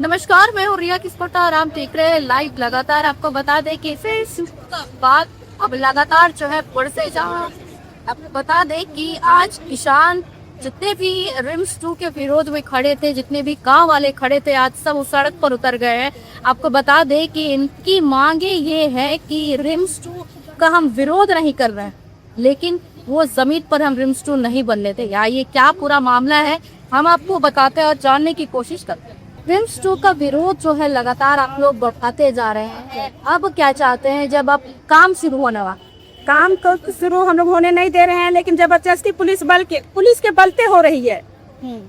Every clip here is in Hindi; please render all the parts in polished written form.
नमस्कार, मैं हूँ रिया किस्पोटा और आप देख रहे हैं लाइव। लगातार आपको बता दें कि फिर का बाद अब लगातार जो है बढ़ते जा रहा है। आपको बता दें कि आज किसान जितने भी रिम्स 2 के विरोध में खड़े थे, जितने भी गांव वाले खड़े थे, आज सब उस सड़क पर उतर गए हैं। आपको बता दें कि इनकी मांगे ये है कि रिम्स 2 का हम विरोध नहीं कर रहे हैं, लेकिन वो जमीन पर हम रिम्स 2 नहीं बनने थे। या ये क्या पूरा मामला है हम आपको बताते हैं और जानने की कोशिश करते हैं। रिम्स 2 का विरोध जो है लगातार आप लोग बढ़ाते जा रहे हैं। अब क्या चाहते हैं जब अब काम शुरू होने वाला? काम को शुरू हम लोग होने नहीं दे रहे हैं, लेकिन जबरदस्ती पुलिस के बलते हो रही है।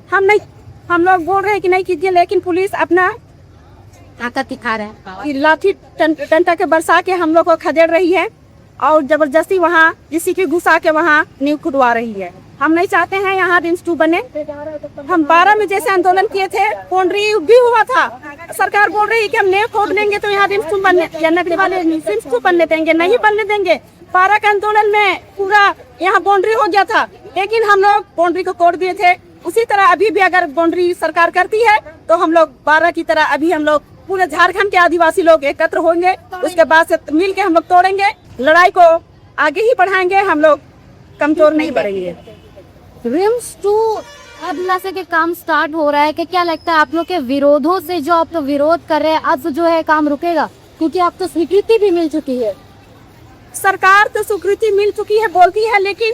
हम लोग बोल रहे हैं कि नहीं कीजिए, लेकिन पुलिस अपना ताकत दिखा रहे हैं। लाठी डंडा के बरसा के हम लोग को खदेड़ रही है और जबरदस्ती वहाँ किसी की घुसा के वहाँ नींव खुदवा रही है। हम नहीं चाहते हैं यहाँ रिम्स 2 बने। हम 12 में जैसे आंदोलन किए थे, बाउंड्री भी हुआ था, सरकार बोल रही है कि हम नींव खोद लेंगे तो यहाँ रिम्स 2 बनने या नगरी वाले रिम्स 2 बनने देंगे, नहीं बनने देंगे। 12 के आंदोलन में पूरा यहाँ बाउंड्री हो गया था, लेकिन हम लोग बाउंड्री को तोड़ दिए थे। उसी तरह अभी भी अगर बाउंड्री सरकार करती है तो हम लोग 12 की तरह अभी हम लोग पूरे झारखंड के आदिवासी लोग एकत्र होंगे, उसके बाद से मिल के हम लोग तोड़ेंगे, लड़ाई को आगे ही बढ़ाएंगे, हम लोग कमजोर नहीं बढ़ेंगे। रिम्स 2 अब जैसे के काम स्टार्ट हो रहा है कि क्या लगता है आप लोग के विरोधों से जो आप तो विरोध कर रहे हैं अब जो है काम रुकेगा? क्योंकि आप तो स्वीकृति भी मिल चुकी है। सरकार तो स्वीकृति मिल चुकी है बोलती है, लेकिन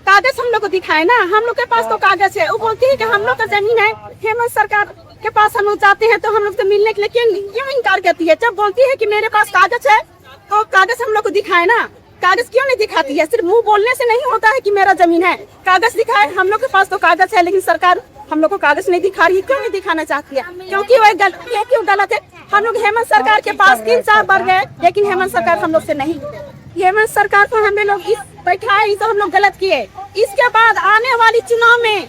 कागज हम लोग को दिखाए ना। हम लोग के पास तो कागज है। वो बोलती है कि हम लोग का जमीन है, हेमंत सरकार के पास हम लोग जाते हैं तो हम लोग तो मिलने के लिए क्यों इनकार करती है? जब बोलती है कि मेरे पास कागज है तो कागज हम लोग को दिखाए ना। कागज क्यों नहीं दिखाती है? सिर्फ मुंह बोलने से नहीं होता है कि मेरा जमीन है, कागज दिखाए। हम लोग के पास तो कागज है, लेकिन सरकार हम लोग को कागज नहीं दिखा रही है। क्यों नहीं दिखाना चाहती है? क्योंकि वो क्यों गलत है। हम लोग हेमंत सरकार के पास 3-4 बार गए, लेकिन हेमंत सरकार हम लोग से नहीं। हेमंत सरकार को हमें लोग इस बैठाए, तो हम लोग गलत किए। इसके बाद आने वाली चुनाव में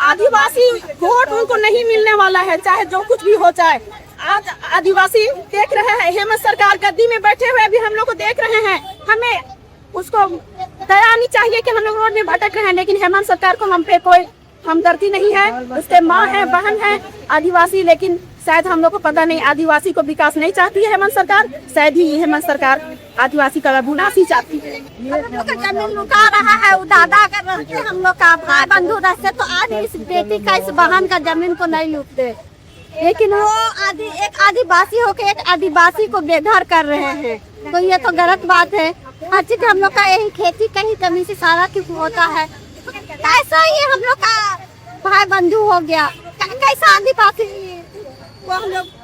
आदिवासी वोट उनको नहीं मिलने वाला है, चाहे जो कुछ भी हो जाए। आज आदिवासी देख रहे हैं, हेमंत सरकार गद्दी में बैठे हुए भी हम लोग को देख रहे हैं। हमें उसको दया नहीं चाहिए कि हम लोग रोड में भटक रहे हैं, लेकिन हेमंत सरकार को हम पे कोई हमदर्दी नहीं है। उसके माँ है, बहन है आदिवासी, लेकिन शायद हम लोग को पता नहीं आदिवासी को विकास नहीं चाहती है हेमंत सरकार। शायद ही हेमंत सरकार आदिवासी का विनाश ही चाहती है। हम लोग का जमीन लुटा रहा है, उदादा कर रहे हैं। हम लोग का भाई बंधु रहते तो आज इस बेटी का, इस बहन का जमीन को नहीं लूटते, लेकिन वो एक आदिवासी होकर एक आदिवासी को बेघर कर रहे हैं। तो ये तो गलत बात है। हर चीज हम लोग का यही खेती कहीं जमीन से सारा क्यों होता है? कैसा ये हम लोग का भाई बंधु हो गया? कैसा आदिवासी वो हम लोग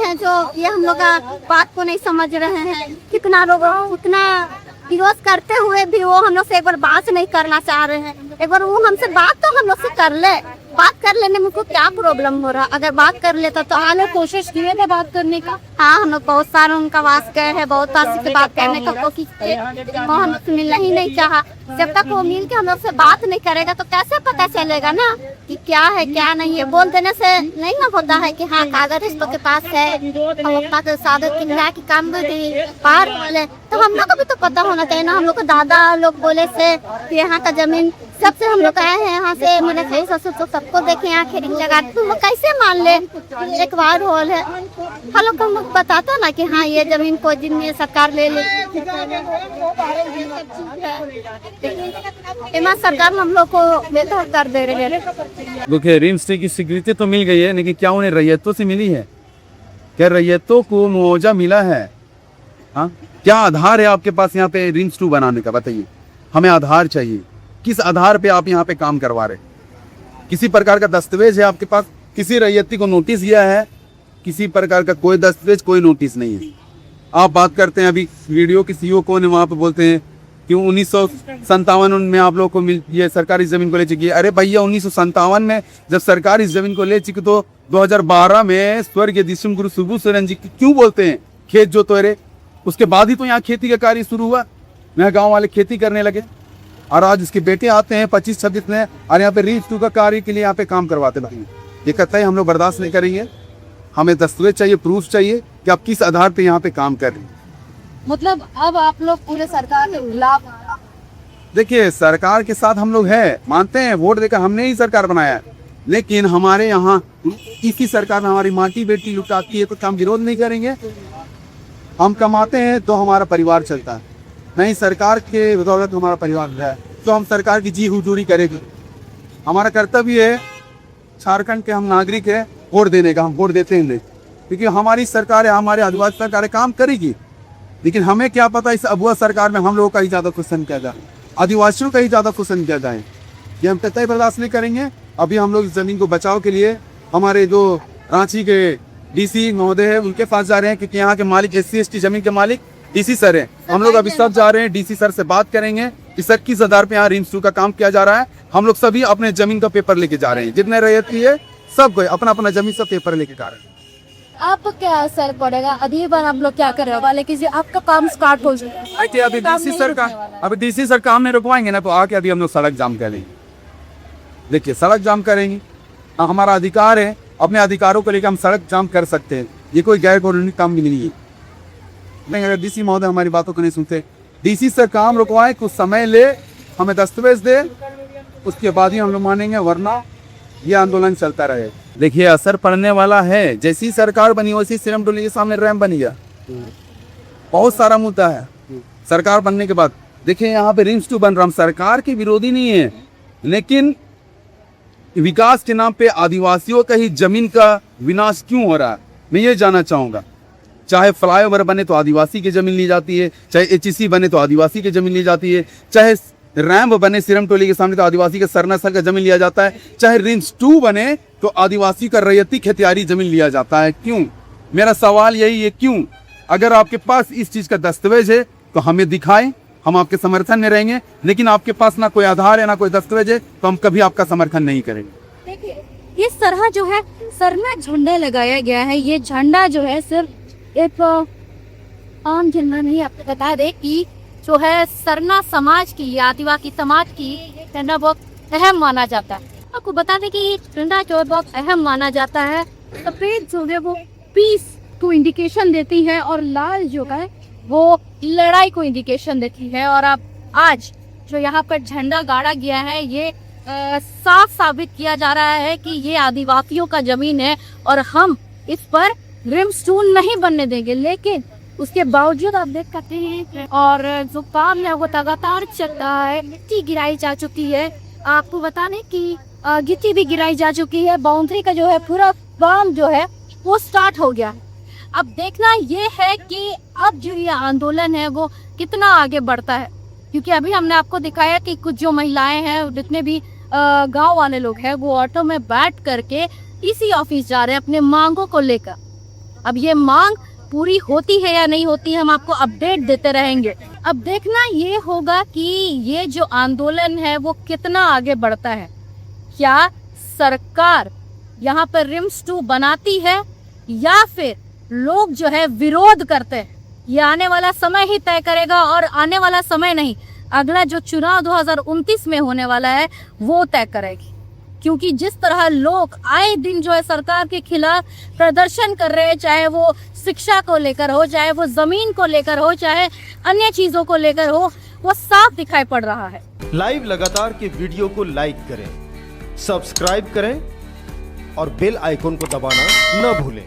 हैं जो ये हम लोग का बात को नहीं समझ रहे हैं। कितना लोग उतना विरोध करते हुए भी वो हम लोग से एक बार बात नहीं करना चाह रहे हैं। एक बार वो हमसे बात तो हम लोग से कर ले। बात कर लेने में उनको क्या प्रॉब्लम हो रहा? अगर बात कर लेता तो आप लोग कोशिश किए थे बात करने का? हाँ, हम लोग बहुत सारे उनका वास गए हैं, बहुत बार से बात करने का कोशिश किए, वो हम लोग से मिलना ही नहीं चाहा। जब तक वो मिल के हम लोग से बात नहीं करेगा तो कैसे पता चलेगा ना कि क्या है क्या नहीं है? बोल देने से नहीं ना होता है कि हाँ कागज इस के पास है, हम अपना सादत की काम बाहर बोले तो हम लोग को भी तो पता होना चाहिए ना। हम लोग को दादा लोग बोले से यहाँ का जमीन सबसे हम लोग आए हैं, यहाँ से मैंने सही ससुर तो सबको देखे यहाँ खेती लगा, तुम लोग कैसे मान ले? एक बार होल है हम लोग को बताता ना कि हाँ ये जमीन को जिन सरकार ले ले। हेमंत सरकार हम लोग को बेहतर कर दे रहे हैं। देखिए रिम्स 2 की स्वीकृति तो मिल गई है, लेकिन क्या उन्हें रैयतों से मिली है? क्या रैयतों को मुआवजा मिला है? हाँ, क्या आधार है आपके पास यहाँ पे रिम्स 2 बनाने का? बताइए, हमें आधार चाहिए। किस आधार पे आप यहाँ पे काम करवा रहे? किसी प्रकार का दस्तावेज है आपके पास? किसी रैयती को नोटिस दिया है? किसी प्रकार का कोई दस्तावेज, कोई नोटिस नहीं है। आप बात करते हैं अभी वीडियो की सीईओ कौन है वहाँ पे, बोलते हैं कि 1957 में आप लोग को ये सरकार इस जमीन को ले चुकी है। अरे भैया 1957 में जब सरकार इस जमीन को ले चुकी तो 2012 में स्वर्गीय दिशम गुरु सुबू सोरेन जी क्यों बोलते हैं खेत जो तोरे? उसके बाद ही तो यहाँ खेती का कार्य शुरू हुआ, यहाँ गाँव वाले खेती करने लगे। और आज इसके बेटे आते हैं 25-26 में और यहाँ पे रिम्स 2 का कार्य के लिए यहाँ पे काम करवाते भाई। ये कहता है हम लोग बर्दाश्त नहीं करेंगे, हमें दस्तावेज चाहिए, प्रूफ चाहिए कि आप किस आधार पे यहाँ पे काम कर रहे हैं। मतलब अब आप लोग पूरे सरकार के खिलाफ? देखिए सरकार के साथ हम लोग हैं, मानते हैं, वोट देकर हमने ही सरकार बनाया है, लेकिन हमारे यहाँ इसी सरकार ने हमारी माटी बेटी लुटाती है, तो हम विरोध नहीं करेंगे। हम कमाते हैं तो हमारा परिवार चलता है, नहीं सरकार के बदौलत हमारा परिवार है, तो हम सरकार की जी हुजूरी करेंगे। हमारा कर्तव्य है, झारखंड के हम नागरिक है, वोट देने का। हम वोट देते हैं नहीं, क्योंकि हमारी सरकार है, हमारे आदिवासी सरकार है, काम करेगी। लेकिन हमें क्या पता इस अबुआ सरकार में हम लोगों का ही ज़्यादा क्वेश्चन किया जाए, आदिवासियों का ही ज़्यादा क्वेश्चन किया जाए, ये हम कतई बर्दाश्त नहीं करेंगे। अभी हम लोग ज़मीन को बचाव के लिए हमारे जो रांची के डीसी महोदय है उनके पास जा रहे हैं, क्योंकि यहाँ के मालिक SC ST जमीन के मालिक डीसी सर हैं। हम लोग अभी सब जा रहे हैं, डीसी सर से बात करेंगे कि 21,000 पे यहाँ रिम्स 2 का काम किया जा रहा है। हम लोग सभी अपने जमीन का पेपर लेके जा रहे हैं, जितने रैयती है सब कोई अपना अपना जमीन सब पेपर लेके जा रहे हैं। आप क्या असर पड़ेगा? अभी बार आप लोग क्या कर रहे हो वाले कि आपका काम स्टार्ट हो जाए? अभी डीसी सर काम नहीं रुकवाएंगे ना, तो आके अभी हम लोग सड़क जाम करेंगे। देखिए सड़क जाम करेंगे, हमारा अधिकार है, अपने अधिकारों को लेकर हम सड़क जाम कर सकते हैं, ये कोई गैर कानूनी काम भी नहीं है। नहीं, अगर डीसी महोदय हमारी बातों को नहीं सुनते, डीसी सर काम रुकवाए, कुछ समय ले, हमें दस्तावेज दे, उसके बाद ही हम लोग मानेंगे, वरना ये आंदोलन चलता रहे। देखिए असर पड़ने वाला है, जैसी सरकार बनी वैसी सिरम डोली के सामने रैम बनी गया। बहुत सारा मुद्दा है सरकार बनने के बाद। देखिए यहाँ पे रिम्स 2 बन रहा, हम सरकार के विरोधी नहीं है, लेकिन विकास के नाम पे आदिवासियों का ही जमीन का विनाश क्यों हो रहा है, मैं ये जानना चाहूँगा। चाहे फ्लाईओवर बने तो आदिवासी की जमीन ली जाती है, चाहे HEC बने तो आदिवासी की जमीन ली जाती है, चाहे रैम्प बने सिरम टोली के सामने तो आदिवासी के सरनासर का जमीन लिया जाता है, चाहे रिम्स 2 बने तो आदिवासी का रैयती खेतियारी जमीन लिया जाता है। क्यों? मेरा सवाल यही है, क्यों? अगर आपके पास इस चीज का दस्तावेज है तो हमें दिखाएं, हम आपके समर्थन में रहेंगे। लेकिन आपके पास ना कोई आधार है ना कोई दस्तावेज है, तो हम कभी आपका समर्थन नहीं करेंगे। देखिए इस तरह जो है सर में झंडा लगाया गया है, ये झंडा जो है सिर्फ एक आम झंडा नहीं, आपको बता दे कि जो है सरना समाज की, आदिवासी समाज की झंडा बहुत अहम माना जाता है। आपको बता दें कि ये झंडा जो है बहुत अहम माना जाता है। सफेद जो है वो पीस को इंडिकेशन देती है और लाल जो है वो लड़ाई को इंडिकेशन देती है। और अब आज जो यहाँ पर झंडा गाड़ा गया है, ये साफ साबित किया जा रहा है कि ये आदिवासियों का जमीन है और हम इस पर रिम्स 2 नहीं बनने देंगे। लेकिन उसके बावजूद आप देख सकते हैं और जो काम है वो लगातार चल रहा है। मिट्टी गिराई जा चुकी है, आपको बताने की गिट्टी भी गिराई जा चुकी है। बाउंड्री का जो है पूरा काम जो है वो स्टार्ट हो गया। अब देखना ये है कि अब जो ये आंदोलन है वो कितना आगे बढ़ता है, क्योंकि अभी हमने आपको दिखाया कि कुछ जो महिलाएं हैं, जितने भी गांव वाले लोग हैं, वो ऑटो में बैठ करके इसी ऑफिस जा रहे हैं अपने मांगों को लेकर। अब ये मांग पूरी होती है या नहीं होती, हम आपको अपडेट देते रहेंगे। अब देखना ये होगा कि ये जो आंदोलन है वो कितना आगे बढ़ता है। क्या सरकार यहाँ पर रिम्स 2 बनाती है या फिर लोग जो है विरोध करते हैं, ये आने वाला समय ही तय करेगा। और आने वाला समय नहीं, अगला जो चुनाव 2029 में होने वाला है वो तय करेगी। क्योंकि जिस तरह लोग आए दिन जो है सरकार के खिलाफ प्रदर्शन कर रहे हैं, चाहे वो शिक्षा को लेकर हो, चाहे वो जमीन को लेकर हो, चाहे अन्य चीजों को लेकर हो, वो साफ दिखाई पड़ रहा है। लाइव लगातार के वीडियो को लाइक करें, सब्सक्राइब करें और बेल आइकॉन को दबाना न भूलें।